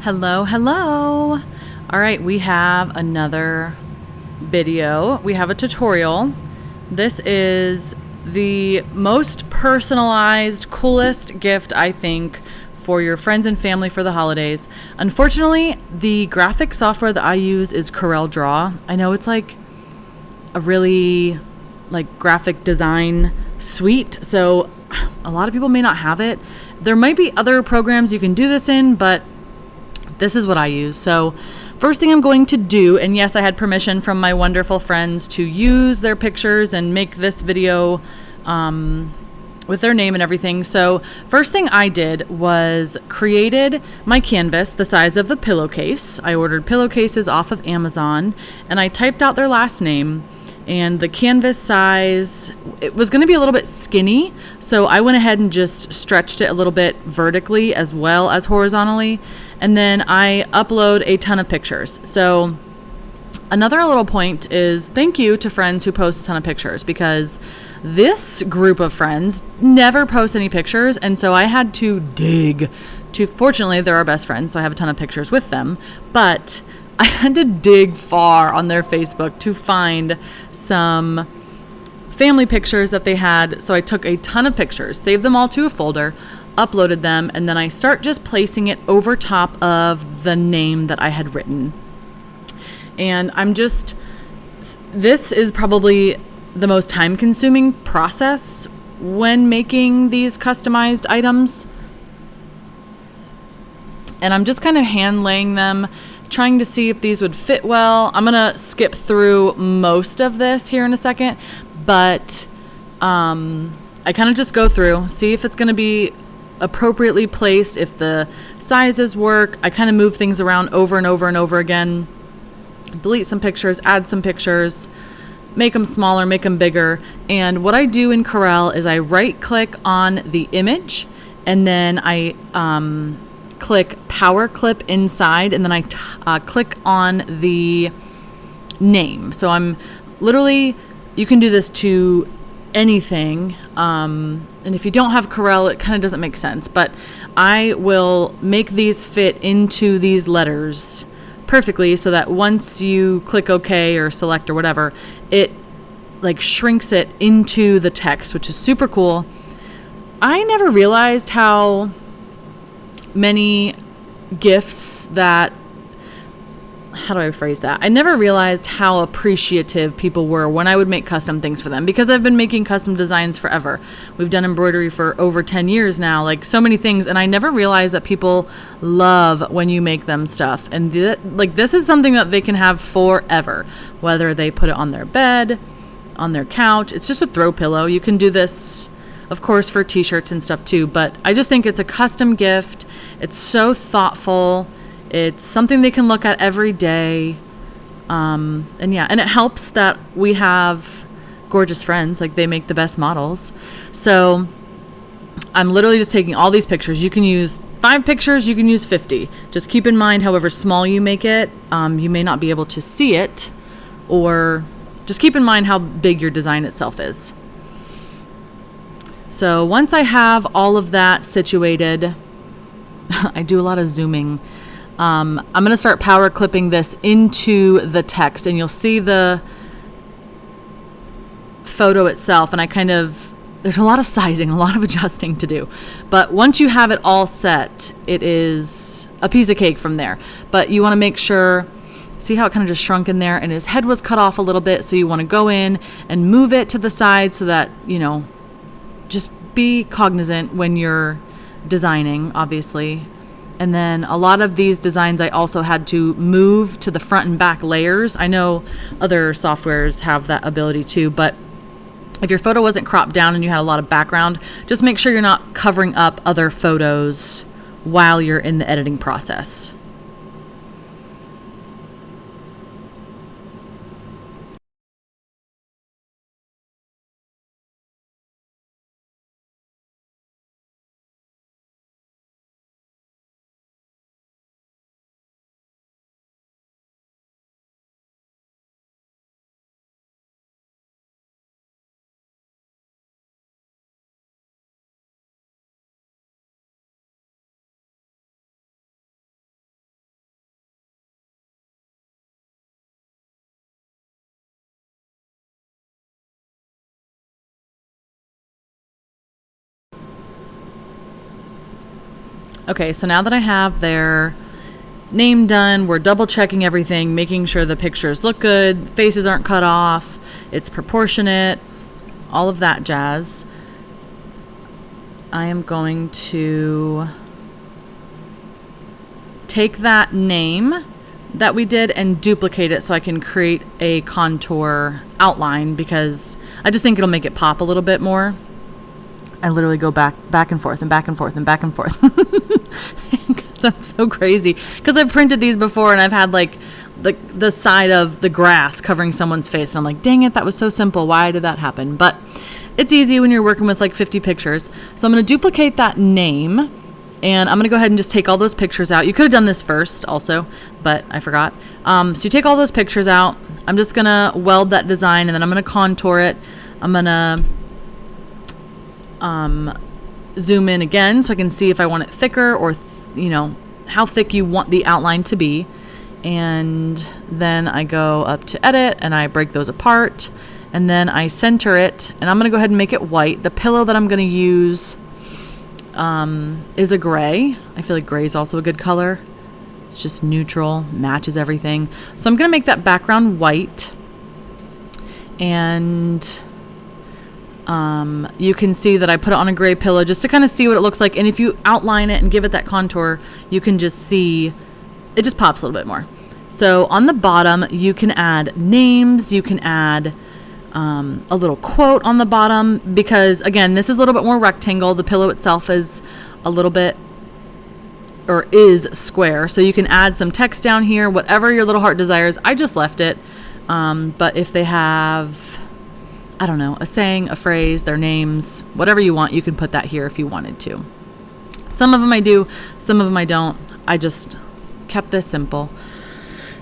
Hello, hello. All right, we have another video. We have a tutorial. This is the most personalized, coolest gift, I think, for your friends and family for the holidays. Unfortunately, the graphic software that I use is Corel Draw. I know it's like a really graphic design suite, so a lot of people may not have it. There might be other programs you can do this in, but this is what I use. So first thing I'm going to do, and yes, I had permission from my wonderful friends to use their pictures and make this video with their name and everything. So first thing I did was created my canvas the size of the pillowcase. I ordered pillowcases off of Amazon and I typed out their last name. And the canvas size, it was going to be a little bit skinny, so I went ahead and just stretched it a little bit vertically as well as horizontally, and then I upload a ton of pictures. So another little point is thank you to friends who post a ton of pictures, because this group of friends never post any pictures, and so I had to dig to, fortunately they're our best friends, so I have a ton of pictures with them, but I had to dig far on their Facebook to find some family pictures that they had. So I took a ton of pictures, saved them all to a folder, uploaded them, and then I start just placing it over top of the name that I had written. And this is probably the most time-consuming process when making these customized items. And I'm just kind of hand laying them, trying to see if these would fit well. I'm gonna skip through most of this here in a second, but I kind of just go through, see if it's gonna be appropriately placed, if the sizes work. I kind of move things around over and over and over again, delete some pictures, add some pictures, make them smaller, make them bigger. And what I do in Corel is I right click on the image, and then I click power clip inside, and then I click on the name. So I'm literally, you can do this to anything, and if you don't have Corel, it kind of doesn't make sense, but I will make these fit into these letters perfectly so that once you click OK or select or whatever, it shrinks it into the text, which is super cool. I never realized how many gifts that, how do I phrase that? I never realized how appreciative people were when I would make custom things for them, because I've been making custom designs forever. We've done embroidery for over 10 years now, so many things, and I never realized that people love when you make them stuff. And this is something that they can have forever, whether they put it on their bed, on their couch. It's just a throw pillow. You can do this, of course, for t-shirts and stuff too, but I just think it's a custom gift. It's so thoughtful. It's something they can look at every day. And it helps that we have gorgeous friends. They make the best models. So I'm literally just taking all these pictures. You can use 5 pictures, you can use 50. Just keep in mind, however small you make it, you may not be able to see it, or just keep in mind how big your design itself is. So once I have all of that situated, I do a lot of zooming. I'm going to start power clipping this into the text, and you'll see the photo itself, and there's a lot of sizing, a lot of adjusting to do. But once you have it all set, it is a piece of cake from there. But you want to make sure, see how it kind of just shrunk in there, and his head was cut off a little bit, so you want to go in and move it to the side so that, just be cognizant when you're designing, obviously. And then a lot of these designs I also had to move to the front and back layers. I know other softwares have that ability too, but if your photo wasn't cropped down and you had a lot of background, just make sure you're not covering up other photos while you're in the editing process. Okay, so now that I have their name done, we're double checking everything, making sure the pictures look good, faces aren't cut off, it's proportionate, all of that jazz. I am going to take that name that we did and duplicate it so I can create a contour outline, because I just think it'll make it pop a little bit more. I literally go back and forth and back and forth and back and forth. Because I'm so crazy. Because I've printed these before and I've had like the side of the grass covering someone's face. And I'm like, dang it, that was so simple. Why did that happen? But it's easy when you're working with like 50 pictures. So I'm going to duplicate that name. And I'm going to go ahead and just take all those pictures out. You could have done this first also, but I forgot. So you take all those pictures out. I'm just going to weld that design, and then I'm going to contour it. I'm going to zoom in again so I can see if I want it thicker or, how thick you want the outline to be. And then I go up to edit and I break those apart, and then I center it, and I'm going to go ahead and make it white. The pillow that I'm going to use is a gray. I feel like gray is also a good color. It's just neutral, matches everything. So I'm going to make that background white. And you can see that I put it on a gray pillow just to kind of see what it looks like. And if you outline it and give it that contour, you can just see it just pops a little bit more. So on the bottom, you can add names. You can add a little quote on the bottom, because again, this is a little bit more rectangle. The pillow itself is a little bit, or is square. So you can add some text down here, whatever your little heart desires. I just left it. But if they have, I don't know, a saying, a phrase, their names, whatever you want, you can put that here if you wanted to. Some of them I do, some of them I don't. I just kept this simple.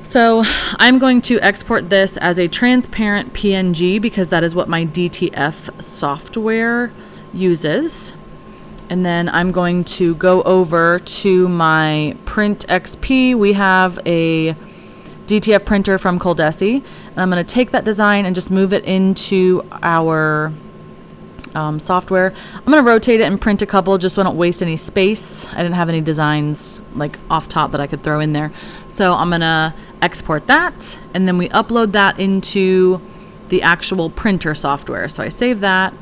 So I'm going to export this as a transparent PNG, because that is what my DTF software uses. And then I'm going to go over to my Print XP. We have a DTF printer from Coldesi, and I'm going to take that design and just move it into our software. I'm going to rotate it and print a couple just so I don't waste any space. I didn't have any designs like off top that I could throw in there. So I'm going to export that, and then we upload that into the actual printer software. So I save that.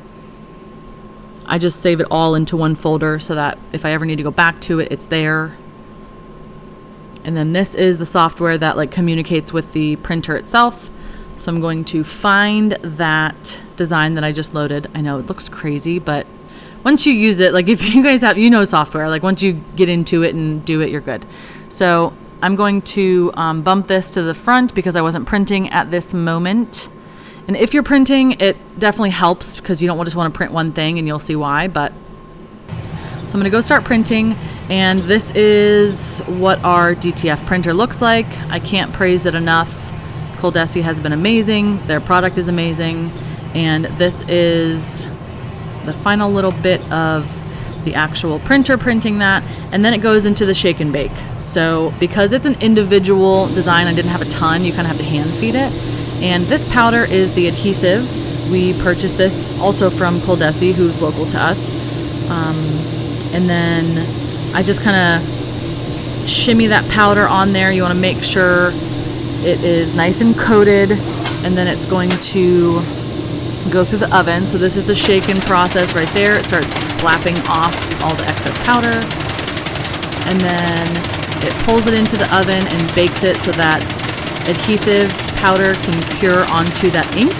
I just save it all into one folder so that if I ever need to go back to it, it's there. And then this is the software that like communicates with the printer itself. So I'm going to find that design that I just loaded. I know it looks crazy, but once you use it, like if you guys have, software, like once you get into it and do it, you're good. So I'm going to bump this to the front because I wasn't printing at this moment. And if you're printing, it definitely helps because you don't just want to print one thing, and you'll see why. But so I'm going to go start printing, and this is what our DTF printer looks like. I can't praise it enough. Coldesi has been amazing. Their product is amazing. And this is the final little bit of the actual printer printing that. And then it goes into the shake and bake. So because it's an individual design, I didn't have a ton. You kind of have to hand feed it. And this powder is the adhesive. We purchased this also from Coldesi, who's local to us. And then I just kind of shimmy that powder on there. You want to make sure it is nice and coated, and then it's going to go through the oven. So this is the shaken process right there. It starts flapping off all the excess powder, and then it pulls it into the oven and bakes it so that adhesive powder can cure onto that ink.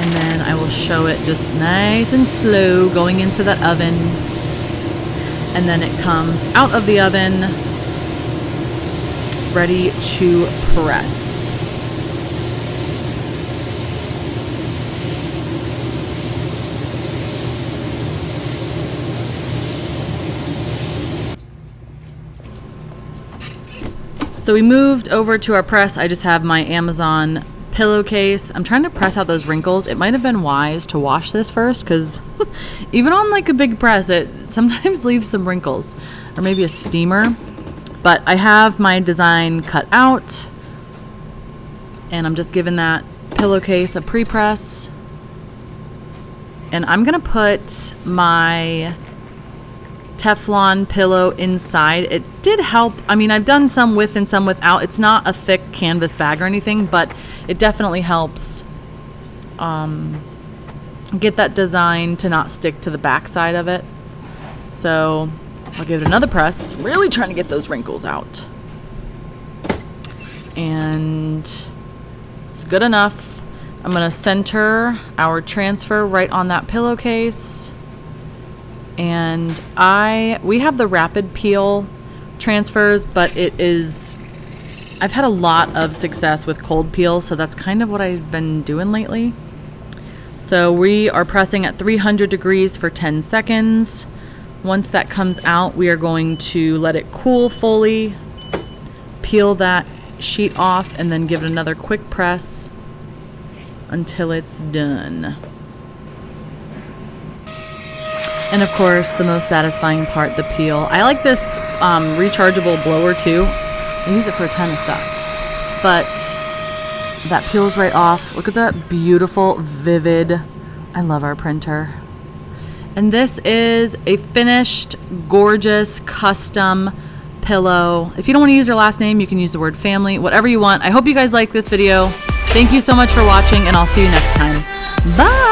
And then I will show it just nice and slow going into that oven, and then it comes out of the oven ready to press. So we moved over to our press. I just have my Amazon pillowcase. I'm trying to press out those wrinkles. It might have been wise to wash this first, because even on like a big press, it sometimes leaves some wrinkles, or maybe a steamer. But I have my design cut out, and I'm just giving that pillowcase a pre-press. And I'm gonna put my Teflon pillow inside. It did help. I mean, I've done some with and some without. It's not a thick canvas bag or anything, but it definitely helps get that design to not stick to the back side of it. So I'll give it another press, really trying to get those wrinkles out. And it's good enough. I'm going to center our transfer right on that pillowcase. And we have the rapid peel transfers, but I've had a lot of success with cold peel, so that's kind of what I've been doing lately. So we are pressing at 300 degrees for 10 seconds. Once that comes out, we are going to let it cool fully, peel that sheet off, and then give it another quick press until it's done. And of course, the most satisfying part, the peel. I like this rechargeable blower too. I use it for a ton of stuff. But that peels right off. Look at that beautiful, vivid. I love our printer. And this is a finished, gorgeous, custom pillow. If you don't want to use your last name, you can use the word family, whatever you want. I hope you guys like this video. Thank you so much for watching, and I'll see you next time. Bye!